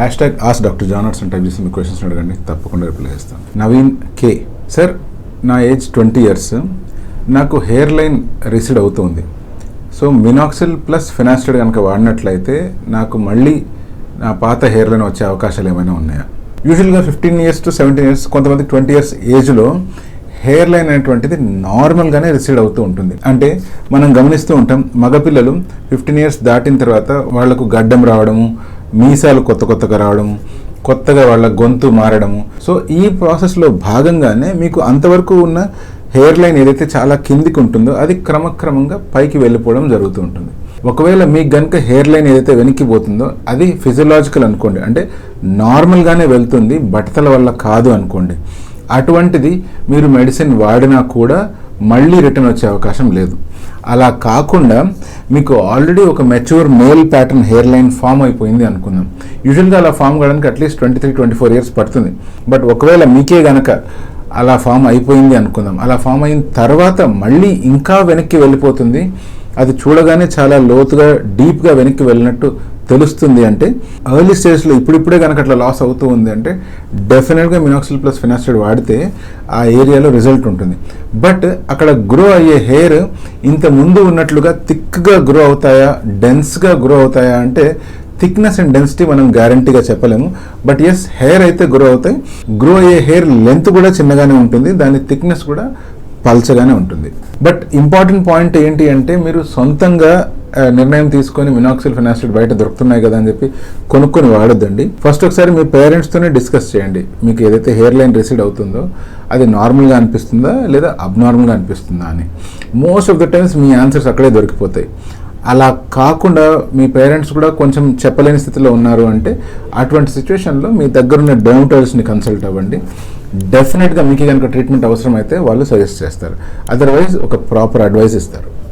#ask Dr. John type చేసి మీ questions అడగండి, తప్పకుండా రిప్లై చేస్తాను. నవీన్ కే, సార్ నా ఏజ్ 20 years, నాకు హెయిర్ లైన్ రిసీడ్ అవుతుంది. సో మినాక్సిల్ ప్లస్ ఫినాస్టైడ్ కనుక వాడినట్లయితే నాకు మళ్ళీ నా పాత హెయిర్ లైన్ వచ్చే అవకాశాలు ఏమైనా ఉన్నాయా? యూజువల్గా 15 years to 17 years, కొంతమంది 20 years ఏజ్లో హెయిర్ లైన్ అనేటువంటిది నార్మల్గానే రిసీడ్ అవుతూ ఉంటుంది. అంటే మనం గమనిస్తూ ఉంటాం, మగపిల్లలు 15 years దాటిన తర్వాత వాళ్లకు గడ్డం రావడము, మీసాలు కొత్తగా రావడము, కొత్తగా వాళ్ళ గొంతు మారడము. సో ఈ ప్రాసెస్లో భాగంగానే మీకు అంతవరకు ఉన్న హెయిర్ లైన్ ఏదైతే చాలా కిందికి ఉంటుందో అది క్రమక్రమంగా పైకి వెళ్ళిపోవడం జరుగుతూ ఉంటుంది. ఒకవేళ మీకు కనుక హెయిర్ లైన్ ఏదైతే వెనక్కిపోతుందో అది ఫిజియలాజికల్ అనుకోండి, అంటే నార్మల్గానే వెళ్తుంది, బట్టతల వల్ల కాదు అనుకోండి. అటువంటిది మీరు మెడిసిన్ వాడినా కూడా మళ్ళీ రిటర్న్ వచ్చే అవకాశం లేదు. అలా కాకుండా మీకు ఆల్రెడీ ఒక mature male pattern hair line form అయిపోయింది అనుకుందాం. యూజువల్గా అలా ఫామ్ కావడానికి అట్లీస్ట్ 23-24 years పడుతుంది. బట్ ఒకవేళ మీకే గనక అలా ఫామ్ అయిపోయింది అనుకుందాం, అలా ఫామ్ అయిన తర్వాత మళ్ళీ ఇంకా వెనక్కి వెళ్ళిపోతుంది, అది చూడగానే చాలా లోతుగా డీప్గా వెనక్కి వెళ్ళినట్టు తెలుస్తుంది అంటే ఎర్లీ స్టేజ్లో ఇప్పుడిప్పుడే కనుక అట్లా లాస్ అవుతూ ఉంది అంటే డెఫినెట్గా మినాక్సిల్ ప్లస్ ఫినాస్టైడ్ వాడితే ఆ ఏరియాలో రిజల్ట్ ఉంటుంది. బట్ అక్కడ గ్రో అయ్యే హెయిర్ ఇంత ముందు ఉన్నట్లుగా థిక్గా గ్రో అవుతాయా, డెన్స్గా గ్రో అవుతాయా అంటే థిక్నెస్ అండ్ డెన్సిటీ మనం గ్యారంటీగా చెప్పలేము. బట్ ఎస్, హెయిర్ అయితే గ్రో అవుతాయి. గ్రో అయ్యే హెయిర్ లెంత్ కూడా చిన్నగానే ఉంటుంది, దాని థిక్నెస్ కూడా పల్చగానే ఉంటుంది. బట్ ఇంపార్టెంట్ పాయింట్ ఏంటి అంటే మీరు సొంతంగా నిర్ణయం తీసుకొని మినాక్సిల్ ఫినాస్టైడ్ బయట దొరుకుతున్నాయి కదా అని చెప్పి కొనుక్కొని వాడొద్దండి. ఫస్ట్ ఒకసారి మీ పేరెంట్స్తోనే డిస్కస్ చేయండి, మీకు ఏదైతే హెయిర్ లైన్ రిసీడ్ అవుతుందో అది నార్మల్గా అనిపిస్తుందా లేదా అబ్నార్మల్గా అనిపిస్తుందా అని. Most of the times me answers అక్కడే దొరికిపోతాయి. అలా కాకుండా మీ పేరెంట్స్ కూడా కొంచెం చెప్పలేని స్థితిలో ఉన్నారు అంటే అటువంటి సిచ్యువేషన్లో మీ దగ్గరున్న డెర్మటాలజిస్ట్ని కన్సల్ట్ అవ్వండి. డెఫినెట్గా మీకు కనుక ట్రీట్మెంట్ అవసరం అయితే వాళ్ళు సజెస్ట్ చేస్తారు, అదర్వైజ్ ఒక ప్రాపర్ అడ్వైస్ ఇస్తారు.